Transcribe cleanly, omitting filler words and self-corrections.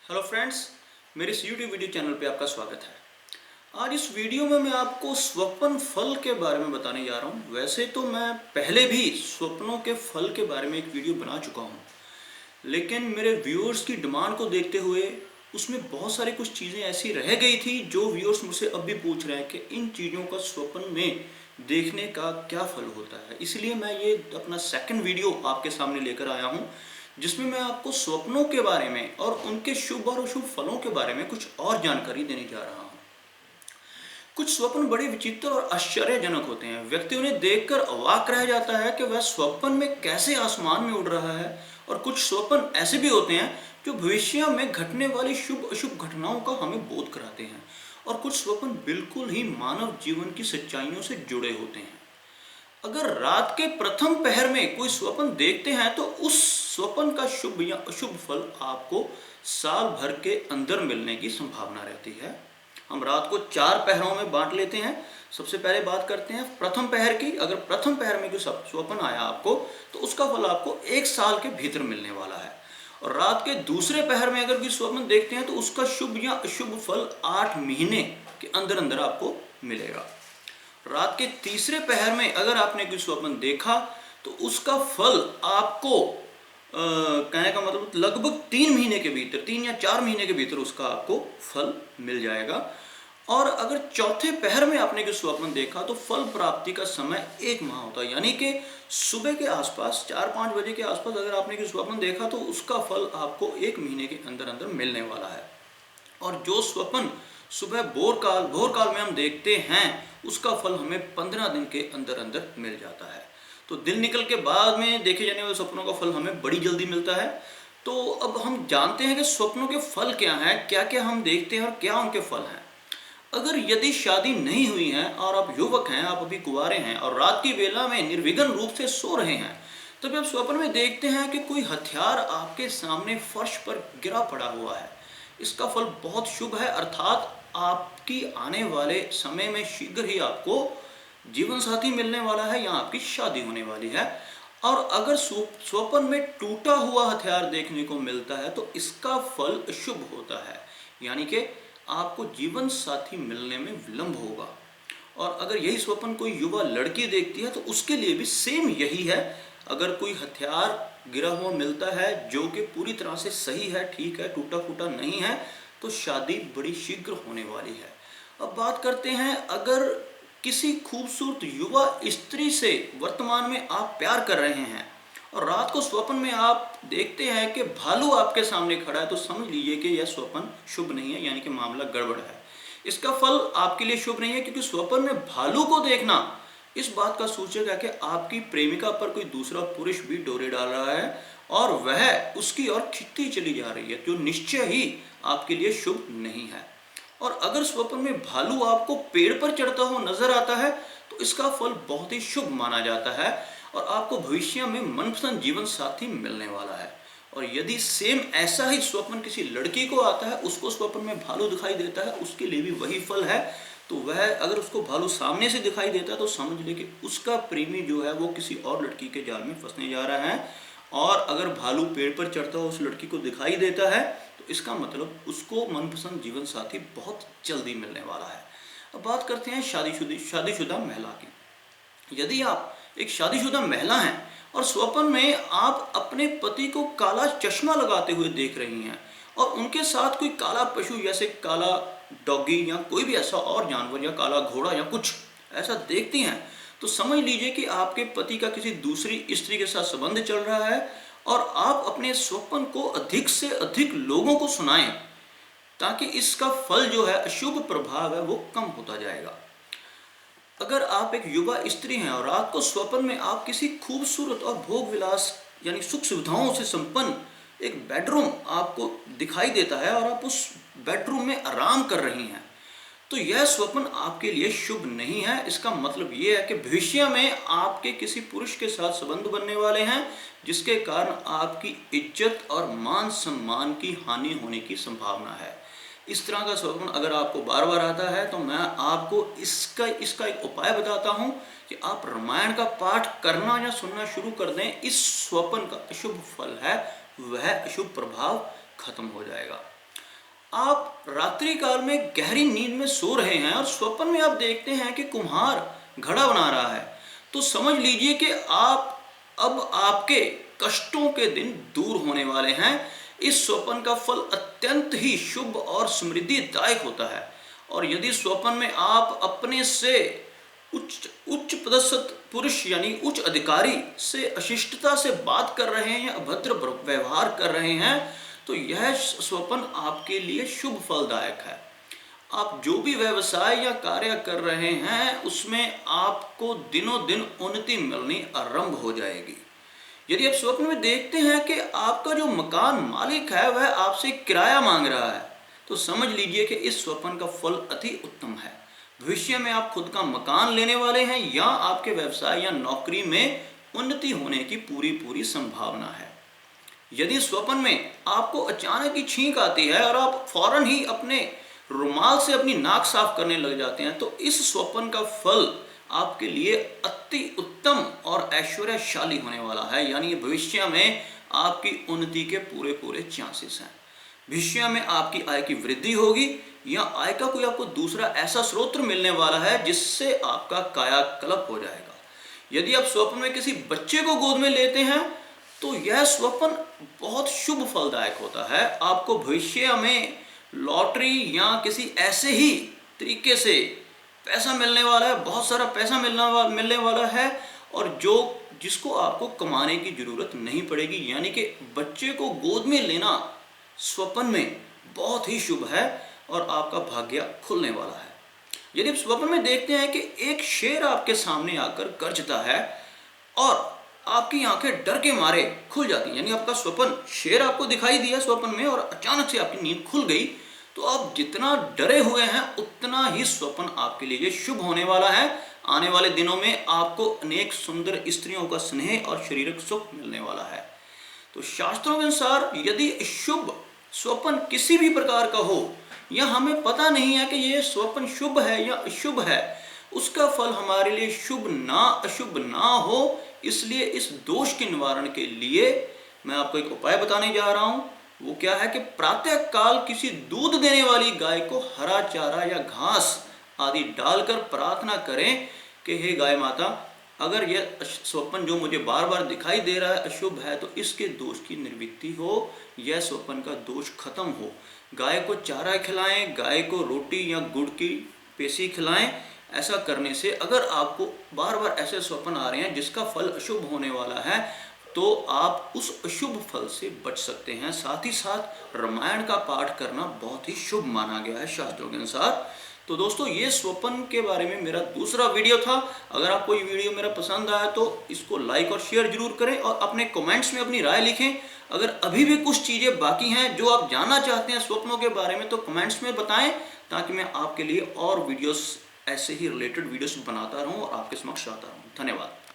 Hello friends, मेरे इस YouTube video channel पे आपका स्वागत है। आज इस वीडियो में मैं आपको स्वप्न फल के बारे में बताने जा रहा हूँ। वैसे तो मैं पहले भी स्वप्नों के फल के बारे में एक वीडियो बना चुका हूँ, लेकिन मेरे व्यूअर्स की डिमांड को देखते हुए उसमें बहुत सारी कुछ चीज़ें ऐसी रह गई थी जो व्यूअर्स मुझसे अब भी पूछ रहे हैं कि इन चीज़ों का स्वप्न में देखने का क्या फल होता है। इसलिए मैं ये अपना सेकंड वीडियो आपके सामने लेकर आया हूँ, जिसमें मैं आपको स्वप्नों के बारे में और उनके शुभ और अशुभ फलों के बारे में कुछ और जानकारी देने जा रहा हूँ। कुछ स्वप्न बड़े विचित्र और आश्चर्यजनक होते हैं। व्यक्ति उन्हें देखकर अवाक रह जाता है कि वह स्वप्न में कैसे आसमान में उड़ रहा है। और कुछ स्वप्न ऐसे भी होते हैं जो भविष्य में घटने वाली शुभ अशुभ घटनाओं का हमें बोध कराते हैं। और कुछ स्वप्न बिल्कुल ही मानव जीवन की सच्चाइयों से जुड़े होते हैं। अगर रात के प्रथम पहर में कोई स्वप्न देखते हैं तो उस स्वप्न का शुभ या अशुभ फल आपको साल भर के अंदर मिलने की संभावना रहती है। हम रात को 4 पहरों में बांट लेते हैं। सबसे पहले बात करते हैं प्रथम पहर की। अगर प्रथम पहर में कोई स्वप्न आया आपको तो उसका फल आपको 1 साल के भीतर मिलने वाला है। और रात के दूसरे पहर में अगर कोई स्वप्न देखते हैं तो उसका शुभ या अशुभ फल 8 महीने के अंदर अंदर आपको मिलेगा। रात के तीसरे पहर में अगर आपने कोई स्वप्न देखा तो उसका फल आपको कहने का मतलब लगभग 3 महीने के भीतर, 3 या 4 महीने के भीतर उसका आपको फल मिल जाएगा। और अगर चौथे पहर में आपने कोई स्वप्न देखा तो फल प्राप्ति का समय 1 माह होता है। यानी कि सुबह के आसपास 4-5 बजे के आसपास अगर आपने कोई स्वप्न देखा तो उसका फल आपको 1 महीने के अंदर अंदर मिलने वाला है। और जो स्वप्न सुबह भोर काल में हम देखते हैं उसका फल हमें 15 दिन के अंदर अंदर मिल जाता है। तो दिन निकल के बाद में देखे जाने वाले सपनों का फल हमें बड़ी जल्दी मिलता है। तो अब हम जानते हैं कि स्वप्नों के फल क्या हैं, क्या क्या हम देखते हैं और क्या उनके फल हैं। अगर यदि शादी नहीं हुई है और आप युवक हैं, आप अभी कुंवारे हैं और रात की वेला में निर्विघ्न रूप से सो रहे हैं, तब आप स्वप्न में देखते हैं कि कोई हथियार आपके सामने फर्श पर गिरा पड़ा हुआ है। इसका फल बहुत शुभ है, अर्थात आपकी आने वाले समय में शीघ्र ही आपको जीवन साथी मिलने वाला है या आपकी शादी होने वाली है। और अगर स्वप्न में टूटा हुआ हथियार देखने को मिलता है तो इसका फल शुभ होता है, यानी कि आपको जीवन साथी मिलने में विलंब होगा। और अगर यही स्वप्न कोई युवा लड़की देखती है तो उसके लिए भी सेम यही है। अगर कोई हथियार गिरा हुआ मिलता है जो कि पूरी तरह से सही है, ठीक है, टूटा फूटा नहीं है, तो शादी बड़ी शीघ्र होने वाली है। अब बात करते हैं, अगर किसी खूबसूरत युवा स्त्री से वर्तमान में आप प्यार कर रहे हैं और रात को स्वप्न में आप देखते हैं कि भालू आपके सामने खड़ा है, तो समझ लीजिए कि यह स्वप्न शुभ नहीं है, यानी कि मामला गड़बड़ है। इसका फल आपके लिए शुभ नहीं है, क्योंकि स्वप्न में भालू को देखना इस बात का सूचक है कि आपकी प्रेमिका पर कोई दूसरा पुरुष भी डोरे डाल रहा है और वह उसकी ओर खिंचती चली जा रही है, जो निश्चय ही आपके लिए शुभ नहीं है। और अगर स्वप्न में भालू आपको पेड़ पर चढ़ता हुआ नजर आता है तो इसका फल बहुत ही शुभ माना जाता है और आपको भविष्य में मनपसंद जीवन साथी मिलने वाला है। और यदि सेम ऐसा ही स्वप्न किसी लड़की को आता है, उसको स्वप्न में भालू दिखाई देता है, उसके लिए भी वही फल है, तो वह अगर उसको भालू सामने से दिखाई देता है तो समझ ले कि उसका प्रेमी जो है वो किसी और लड़की के जाल में फंसने जा रहा है। और अगर भालू पेड़ पर चढ़ता हुआ उस लड़की को दिखाई देता है तो इसका मतलब उसको मनपसंद जीवन साथी बहुत जल्दी मिलने वाला है। अब बात करते हैं शादीशुदा महिला की। यदि आप एक शादीशुदा महिला हैं और स्वप्न में आप अपने पति को काला चश्मा लगाते हुए देख रही हैं और उनके साथ कोई काला पशु जैसे काला डॉगी या कोई भी ऐसा और जानवर या काला घोड़ा या कुछ ऐसा देखती हैं, तो समझ लीजिए कि आपके पति का किसी दूसरी स्त्री के साथ संबंध चल रहा है। और आप अपने स्वप्न को अधिक से अधिक लोगों को सुनाएं ताकि इसका फल जो है, अशुभ प्रभाव है, वो कम होता जाएगा। अगर आप एक युवा स्त्री हैं और रात को स्वप्न में आप किसी खूबसूरत और भोग विलास यानी सुख सुविधाओं से संपन्न एक बेडरूम आपको दिखाई देता है और आप उस बेडरूम में आराम कर रही हैं, तो यह स्वप्न आपके लिए शुभ नहीं है। इसका मतलब यह है कि भविष्य में आपके किसी पुरुष के साथ संबंध बनने वाले हैं, जिसके कारण आपकी इज्जत और मान सम्मान की हानि होने की संभावना है। इस तरह का स्वप्न अगर आपको बार बार आता है तो मैं आपको इसका एक उपाय बताता हूं कि आप रामायण का पाठ करना या सुनना शुरू कर दें। इस स्वप्न का अशुभ फल है वह अशुभ प्रभाव खत्म हो जाएगा। आप रात्रि काल में गहरी नींद में सो रहे हैं और स्वप्न में आप देखते हैं कि कुम्हार घड़ा बना रहा है, तो समझ लीजिए कि अब आपके कष्टों के दिन दूर होने वाले हैं। इस स्वप्न का फल अत्यंत ही शुभ और समृद्धिदायक होता है। और यदि स्वप्न में आप अपने से उच्च पदस्थ पुरुष यानी उच्च अधिकारी से अशिष्टता से बात कर रहे हैं या अभद्र व्यवहार कर रहे हैं, तो यह स्वप्न आपके लिए शुभ फलदायक है। आप जो भी व्यवसाय या कार्य कर रहे हैं उसमें आपको दिनों दिन उन्नति मिलनी आरंभ हो जाएगी। यदि आप स्वप्न में देखते हैं कि आपका जो मकान मालिक है वह आपसे किराया मांग रहा है, तो समझ लीजिए कि इस स्वप्न का फल अति उत्तम है। भविष्य में आप खुद का मकान लेने वाले हैं या आपके व्यवसाय या नौकरी में उन्नति होने की पूरी संभावना है। यदि स्वप्न में आपको अचानक ही छींक आती है और आप फौरन ही अपने रुमाल से अपनी नाक साफ करने लग जाते हैं, तो इस स्वप्न का फल आपके लिए अति उत्तम और ऐश्वर्यशाली होने वाला है। यानी भविष्य में आपकी उन्नति के पूरे चांसेस हैं। भविष्य में आपकी आय की वृद्धि होगी या आय का कोई आपको दूसरा ऐसा स्रोत मिलने वाला है जिससे आपका कायाकल्प हो जाएगा। यदि आप स्वप्न में किसी बच्चे को गोद में लेते हैं तो यह स्वप्न बहुत शुभ फलदायक होता है। आपको भविष्य में लॉटरी या किसी ऐसे ही तरीके से पैसा मिलने वाला है, बहुत सारा पैसा मिलने वाला है और जिसको आपको कमाने की जरूरत नहीं पड़ेगी। यानी कि बच्चे को गोद में लेना स्वप्न में बहुत ही शुभ है और आपका भाग्य खुलने वाला है। यदि आप स्वप्न में देखते हैं कि एक शेर आपके सामने आकर गरजता है और आपकी आंखें डर के मारे खुल जाती हैं, यानी आपका स्वप्न शेर आपको दिखाई दिया स्वप्न में और अचानक से आपकी नींद खुल गई, तो आप जितना डरे हुए हैं उतना ही स्वप्न आपके लिए शुभ होने वाला है। आने वाले दिनों में आपको अनेक सुंदर स्त्रियों का स्नेह और शारीरिक सुख मिलने वाला है। तो शास्त्रों के अनुसार यदि शुभ स्वप्न किसी भी प्रकार का हो या हमें पता नहीं है कि यह स्वप्न शुभ है या अशुभ है, उसका फल हमारे लिए शुभ ना अशुभ ना हो, इसलिए इस दोष के निवारण के लिए मैं आपको एक उपाय बताने जा रहा हूं। वो क्या है कि प्रातः काल किसी दूध देने वाली गाय को हरा चारा या घास आदि डालकर प्रार्थना करें कि हे गाय माता, अगर यह स्वप्न जो मुझे बार बार दिखाई दे रहा है अशुभ है तो इसके दोष की निवृत्ति हो, यह स्वप्न का दोष खत्म हो। गाय को चारा खिलाएं, गाय को रोटी या गुड़ की पेशी खिलाएं। ऐसा करने से अगर आपको बार बार ऐसे स्वप्न आ रहे हैं जिसका फल अशुभ होने वाला है, तो आप उस अशुभ फल से बच सकते हैं। साथ ही साथ रामायण का पाठ करना बहुत ही शुभ माना गया है शास्त्रों के अनुसार। तो दोस्तों, ये स्वप्न के बारे में मेरा दूसरा वीडियो था। अगर आपको ये वीडियो मेरा पसंद आया तो इसको लाइक और शेयर जरूर करें और अपने कमेंट्स में अपनी राय लिखें। अगर अभी भी कुछ चीज़ें बाकी हैं जो आप जानना चाहते हैं स्वप्नों के बारे में, तो कमेंट्स में बताएं ताकि मैं आपके लिए और वीडियोस ऐसे ही रिलेटेड वीडियोस बनाता रहूं और आपके समक्ष आता रहूं। धन्यवाद।